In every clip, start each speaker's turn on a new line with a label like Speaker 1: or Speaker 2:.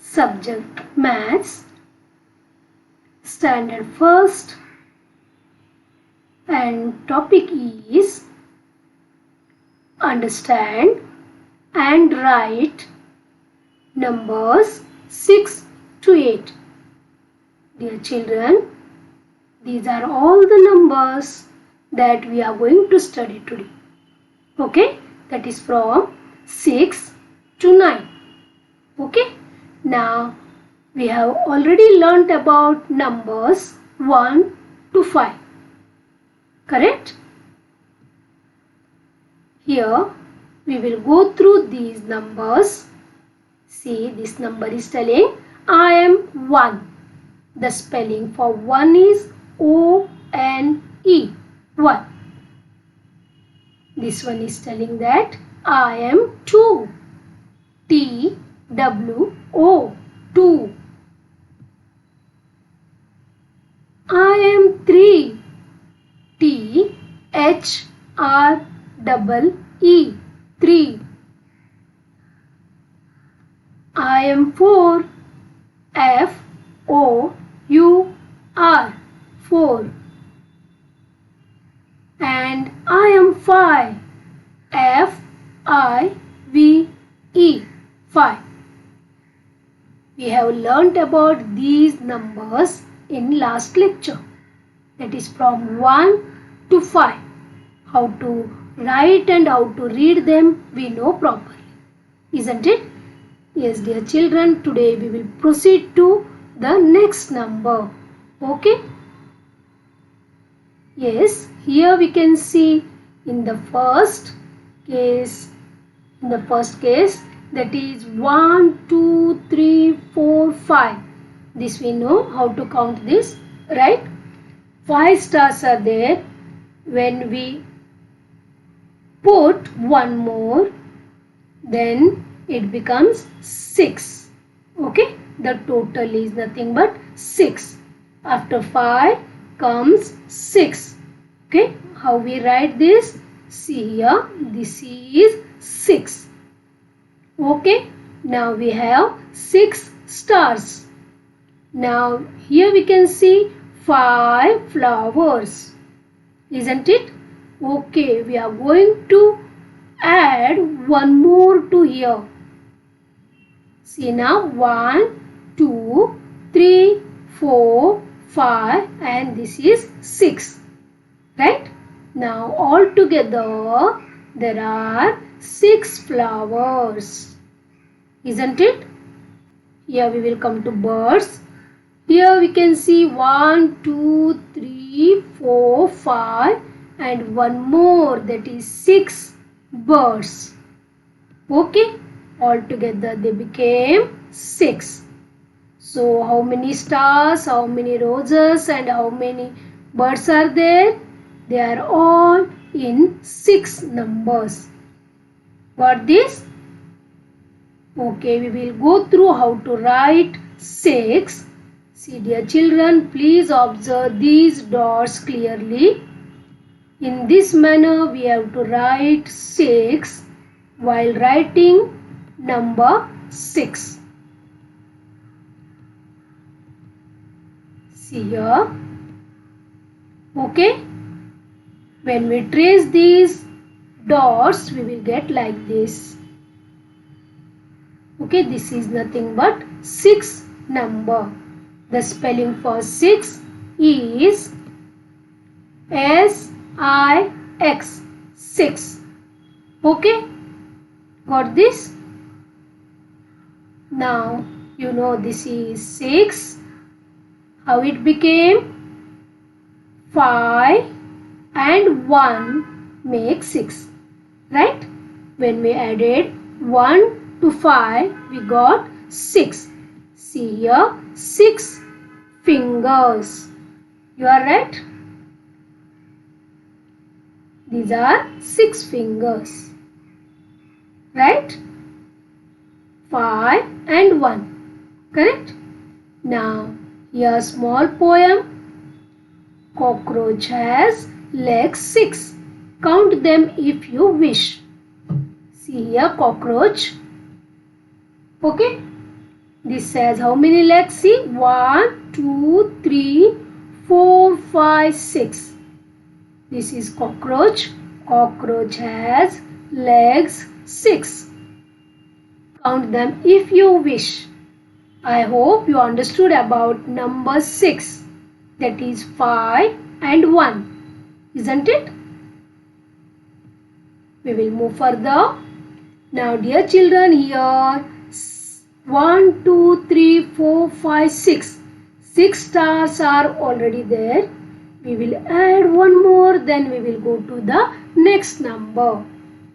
Speaker 1: subject Maths, Standard First, and topic is Understand and Write numbers 6 to 8. Dear children, these are all the numbers that we are going to study today. Okay, that is from 6 to 9. Okay, now we have already learnt about numbers 1 to 5. Correct? Here we will go through these numbers. See, this number is telling I am 1. The spelling for 1 is O-N-E, 1. This one is telling that I am 2. T-W-O, 2. I am 3. T-H-R-E-E, 3. I am 4. F-O-U-R, 4. And I am 5. F-I-V-E, 5. We have learnt about these numbers in last lecture. That is from 1 to 5. How to write and how to read them we know properly. Isn't it? Yes, dear children, today we will proceed to the next number. Okay? Yes, here we can see in the first case, that is 1, 2, 3, 4, 5. This we know how to count this, right? 5 stars are there. When we put one more, then it becomes 6. Okay, the total is nothing but 6. After 5 comes 6. Okay, how we write this? See here, this is 6. Okay, now we have 6 stars. Now here we can see 5 flowers. Isn't it? Okay, we are going to add one more to here. See now, 1, 2, 3, 4, 5 and this is 6. Right? Now all together there are 6 flowers. Isn't it? Here we will come to birds. Here we can see 1, 2, 3, 4, 5 and one more, that is 6 birds. Okay, altogether they became 6. So how many stars, how many roses and how many birds are there? They are all in 6 numbers. Got this? Okay, we will go through how to write 6. See dear children, please observe these dots clearly. In this manner we have to write 6 while writing number 6. See here. Okay. When we trace these dots, we will get like this. Okay, this is nothing but 6 number. The spelling for 6 is S-I-X, 6. Okay, got this? Now, you know this is 6. How it became? 5 and 1 make 6. Right? When we added 1 to 5, we got 6. See here, 6 fingers. You are right? These are 6 fingers. Right? 5 and 1. Correct? Now, here small poem. Cockroach has legs 6. Count them if you wish. See here, cockroach. Okay? This has how many legs? See, 1, 2, 3, 4, 5, 6. This is cockroach. Cockroach has legs 6. Count them if you wish. I hope you understood about number 6. That is 5 and 1. Isn't it? We will move further. Now dear children, here 1, 2, 3, 4, 5, 6. 6 stars are already there. We will add one more, then we will go to the next number.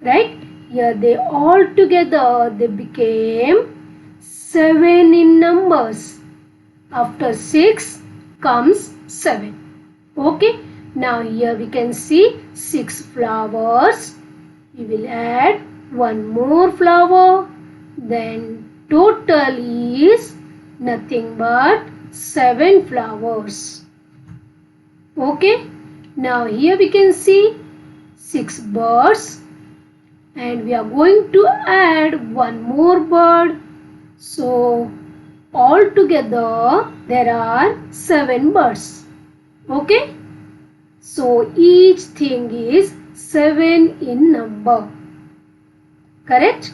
Speaker 1: Right? Here they all together they became 7 in numbers. After 6 comes 7. Okay. Now here we can see 6 flowers. We will add one more flower. Then total is nothing but 7 flowers. Okay. Now here we can see 6 birds. And we are going to add one more bird. So all together there are 7 birds. Okay. So each thing is 7 in number. Correct?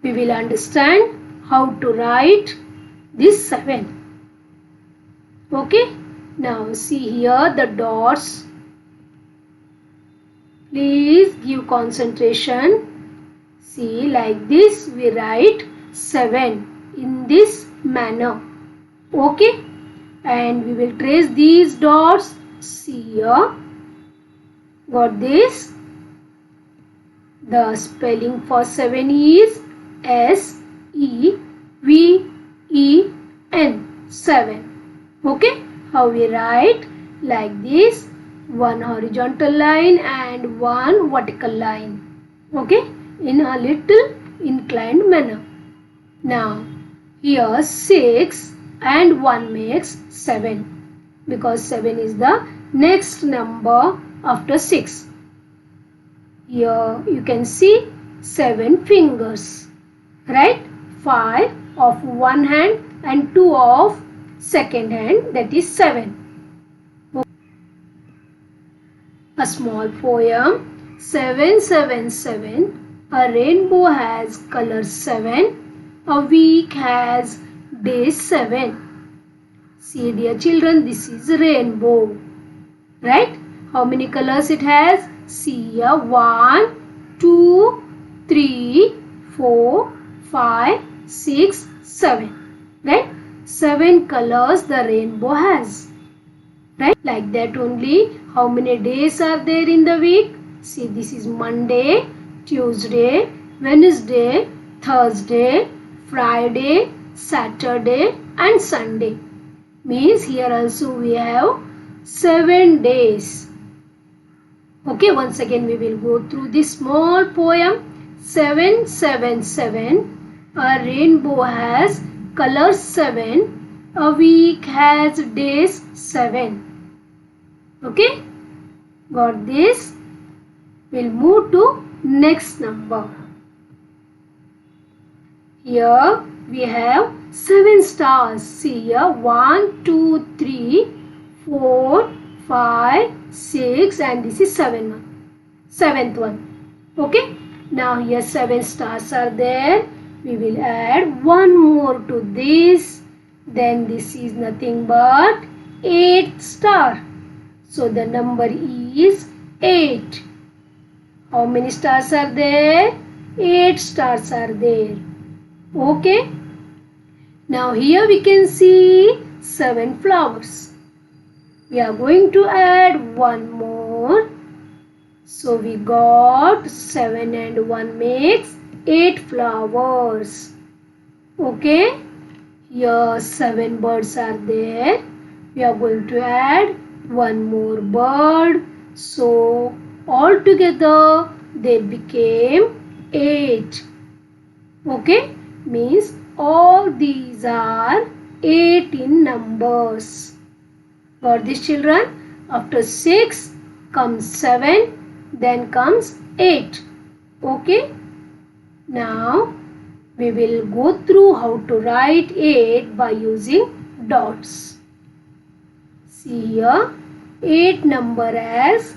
Speaker 1: We will understand how to write this 7. Okay. Now see here the dots. Please give concentration. See, like this we write 7 in this manner. Okay. And we will trace these dots. See here. Got this? The spelling for 7 is S-E-V-E-N. 7. Okay. How we write? Like this. One horizontal line and one vertical line. Okay. In a little inclined manner. Now here 6 and 1 makes 7. Because 7 is the next number after 6. Here you can see 7 fingers. Right? 5 of one hand and 2 of second hand, that is 7. A small poem. 7, 7, 7. A rainbow has color 7. A week has days 7. See dear children, this is rainbow. Right? How many colors it has? See here. 1, 2, 3, 4, 5, 6, 7. Right? 7 colors the rainbow has. Right? Like that only. How many days are there in the week? See, this is Monday, Tuesday, Wednesday, Thursday, Friday, Saturday and Sunday. Means here also we have 7 days. Okay, once again we will go through this small poem. 7, 7, 7. A rainbow has colors 7. A week has days 7. Okay, got this? We'll move to next number. Here we have 7 stars. See here 1, 2, 3, 4, 5, 6 and this is 7th one. Okay, now here 7 stars are there. We will add one more to this. Then this is nothing but 8 star. So the number is 8. How many stars are there? 8 stars are there. Okay. Now here we can see 7 flowers. We are going to add one more. So we got 7 and 1 makes 8 flowers. Okay. Here 7 birds are there. We are going to add one more bird. So all together they became 8. Okay. Means all these are 8 in numbers. Got this children? After 6 comes 7. Then comes 8. Okay. Now we will go through how to write 8 by using dots. See here, 8 number has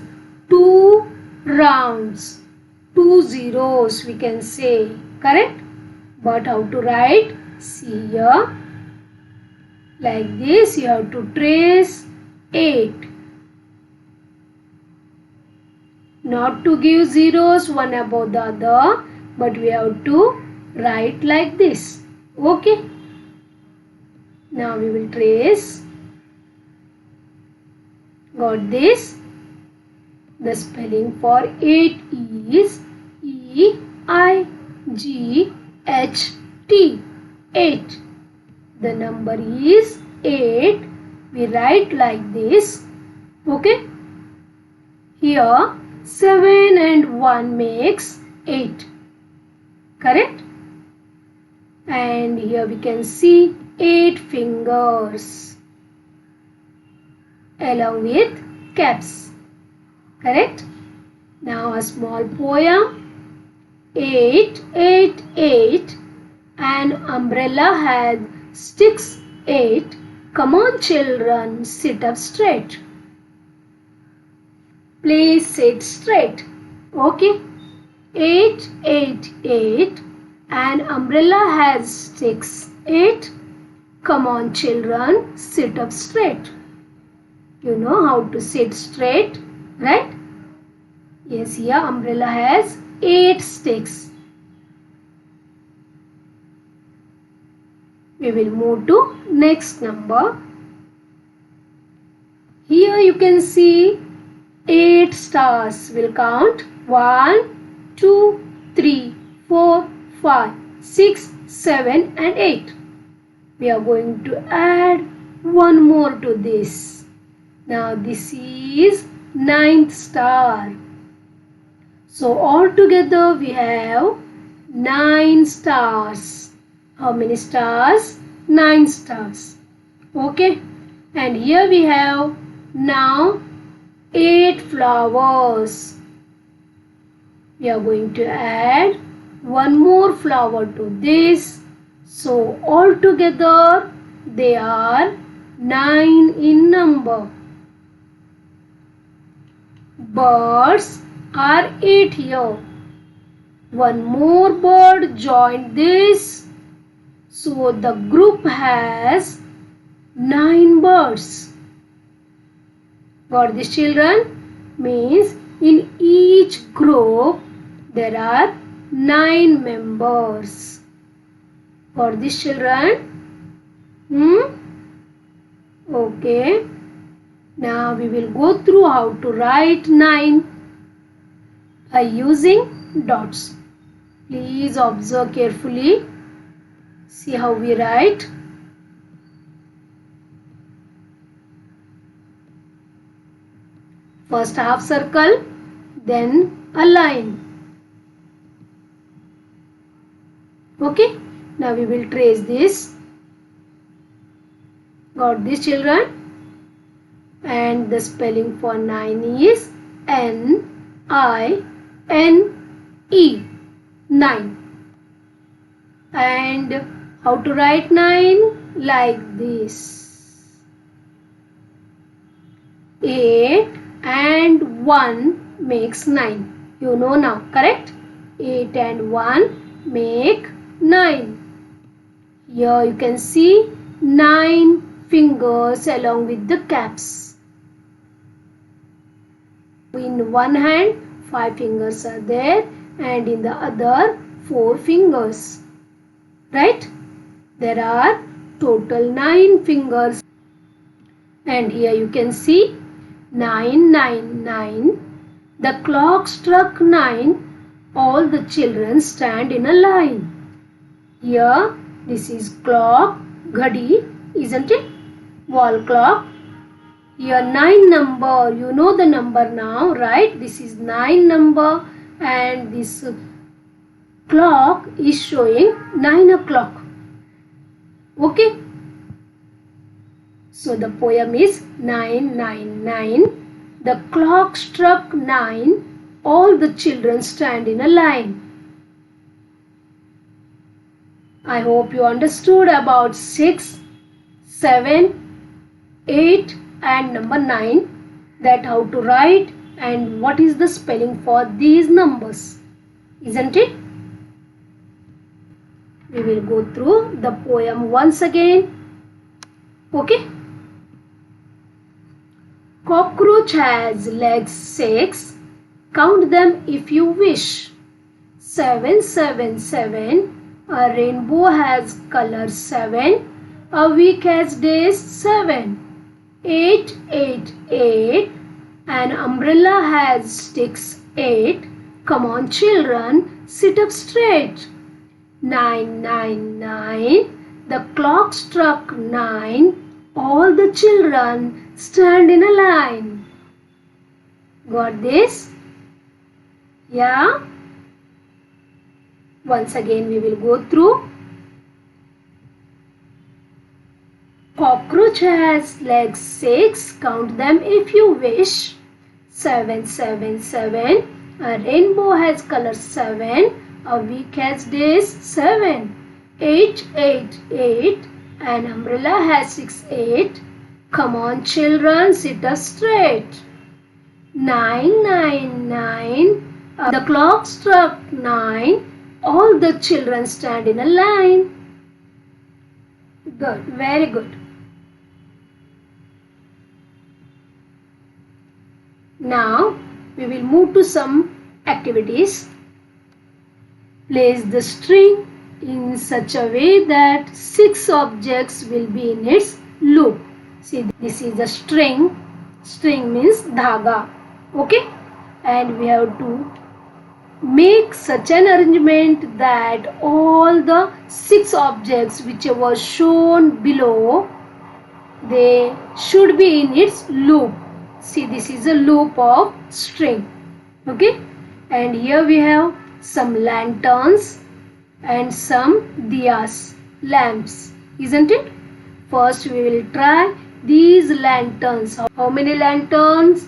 Speaker 1: 2 rounds, 2 zeros we can say, correct? But how to write? See here, like this you have to trace 8. Not to give zeros one above the other, but we have to write like this. Okay. Now we will trace. Got this? The spelling for 8 is E-I-G-H-T. 8. The number is 8. We write like this. Okay. Here 7 and 1 makes 8. Correct? And here we can see 8 fingers along with caps. Correct? Now a small poem. 8, 8, 8. An umbrella has sticks 8. Come on children, sit up straight. Please sit straight. Okay. 8, 8, 8. An umbrella has sticks 8. Come on children, sit up straight. You know how to sit straight, right? Yes, here umbrella has 8 sticks. We will move to next number. Here you can see 8 stars. We'll count 1, 2, 3, 4, 5, 6, 7 and 8. We are going to add one more to this. Now this is 9th star. So altogether we have 9 stars. How many stars? 9 stars. Okay. And here we have now 8 flowers. We are going to add one more flower to this. So altogether they are 9 in number. Birds are 8 here. One more bird joined this. So the group has 9 birds. Got this children? Means in each group there are 9 members. Got this children? Okay. Now we will go through how to write 9 by using dots. Please observe carefully. See how we write. First half circle, then a line. Okay. Now we will trace this. Got this children? And the spelling for 9 is N-I-N-E. 9. And how to write 9? Like this. 8 and 1 makes 9. You know now, correct? 8 and 1 make 9. Here you can see 9 fingers along with the caps. In one hand 5 fingers are there and in the other 4 fingers. Right? There are total 9 fingers. And here you can see 9, 9, 9. The clock struck 9. All the children stand in a line. Here this is clock, ghadi, isn't it? Wall clock. Here 9 number, you know the number now, right? This is 9 number and this clock is showing 9 o'clock. Okay. So the poem is 999. The clock struck 9. All the children stand in a line. I hope you understood about 6, 7, 8 and number 9, that how to write and what is the spelling for these numbers, isn't it? We will go through the poem once again. Okay. Cockroach has legs 6. Count them if you wish. 7, 7, 7. A rainbow has color 7. A week has days 7. 8, 8, 8. An umbrella has sticks 8. Come on children, sit up straight. 9, 9, 9. The clock struck 9. All the children stand in a line. Got this? Yeah? Once again we will go through. Cockroach has legs 6. Count them if you wish. 7, 7, 7. A rainbow has color 7. A week has days 7. 8, 8, 8. An umbrella has 6, 8. Come on children, sit up straight. 9, 9, 9. The clock struck 9. All the children stand in a line. Good, very good. Now we will move to some activities. Place the string in such a way that 6 objects will be in its loop. See, this is a string. String means dhaga. Okay? And we have to make such an arrangement that all the 6 objects which were shown below, they should be in its loop. See, this is a loop of string. Okay? And here we have some lanterns and some diyas, lamps, isn't it? First we will try these lanterns. How many lanterns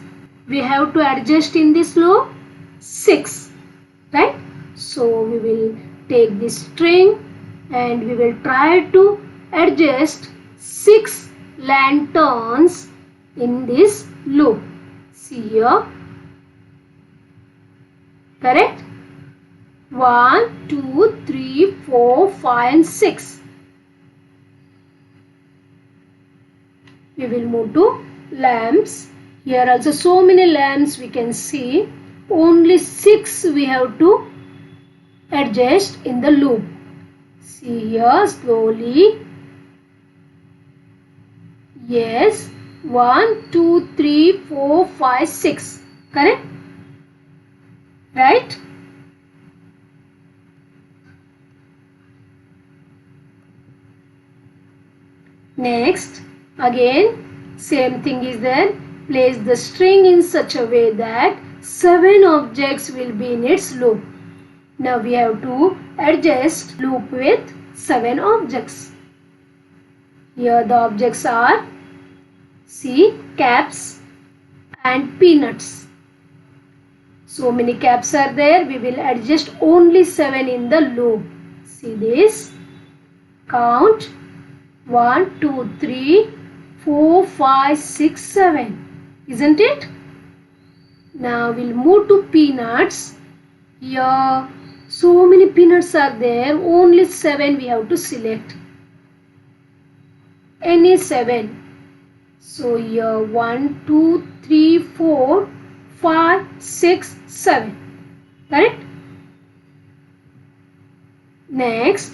Speaker 1: we have to adjust in this loop? 6, right? So we will take this string and we will try to adjust 6 lanterns in this loop. See here. Correct? 1, 2, 3, 4, 5 and 6. We will move to lamps. Here also so many lamps we can see. Only 6 we have to adjust in the loop. See here slowly. Yes. 1, 2, 3, 4, 5, 6. Correct? Right? Next, again, same thing is there. Place the string in such a way that 7 objects will be in its loop. Now we have to adjust loop with 7 objects. Here the objects are, see, caps and peanuts. So many caps are there. We will adjust only 7 in the loop. See this. Count. 1, 2, 3, 4, 5, 6, 7. Isn't it? Now we'll move to peanuts. Here so many peanuts are there. Only 7 we have to select. Any 7. So here 1, 2, 3, 4, 5, 6, 7. Correct? Next,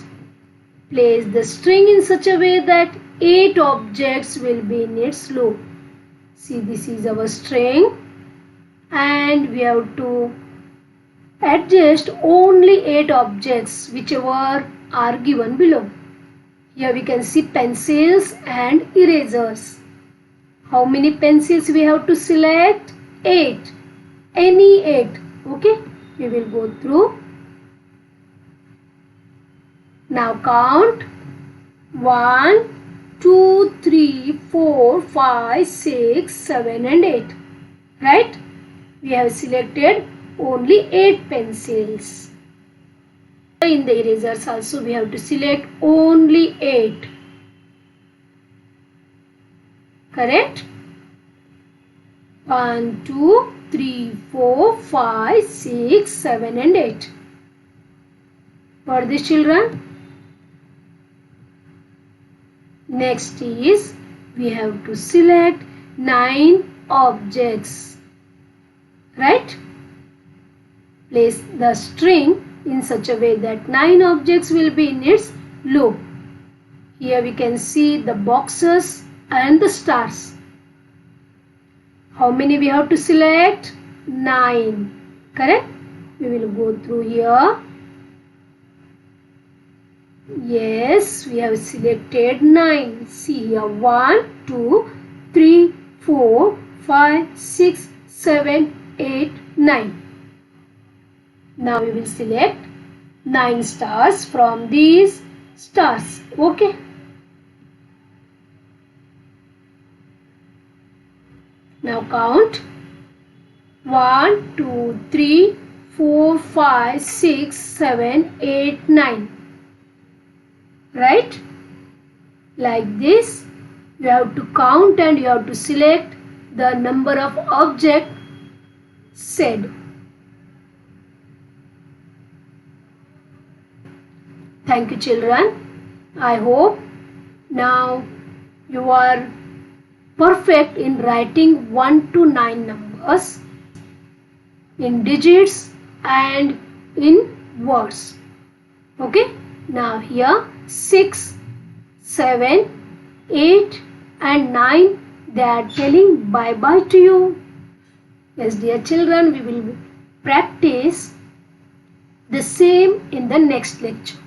Speaker 1: place the string in such a way that 8 objects will be in its loop. See, this is our string and we have to adjust only 8 objects whichever are given below. Here we can see pencils and erasers. How many pencils we have to select? 8. Any 8. Okay, we will go through. Now count. 1, 2, 3, 4, 5, 6, 7 and 8. Right? We have selected only 8 pencils. in the erasers also we have to select only 8. Correct? 1, 2, 3, 4, 5, 6, 7 and 8. For these children. Next is we have to select 9 objects. Right? Place the string in such a way that 9 objects will be in its loop. Here we can see the boxes and the stars. How many we have to select? 9. Correct? We will go through here. Yes, we have selected 9. See here 1, 2, 3, 4, 5, 6, 7, 8, 9. Now we will select 9 stars from these stars. Okay. Now count 1, 2, 3, 4, 5, 6, 7, 8, 9. Right? Like this, you have to count and you have to select the number of object said. Thank you children. I hope now you are perfect in writing 1 to 9 numbers in digits and in words. Okay. Now here 6, 7, 8 and 9 they are telling bye bye to you. Yes dear children, we will practice the same in the next lecture.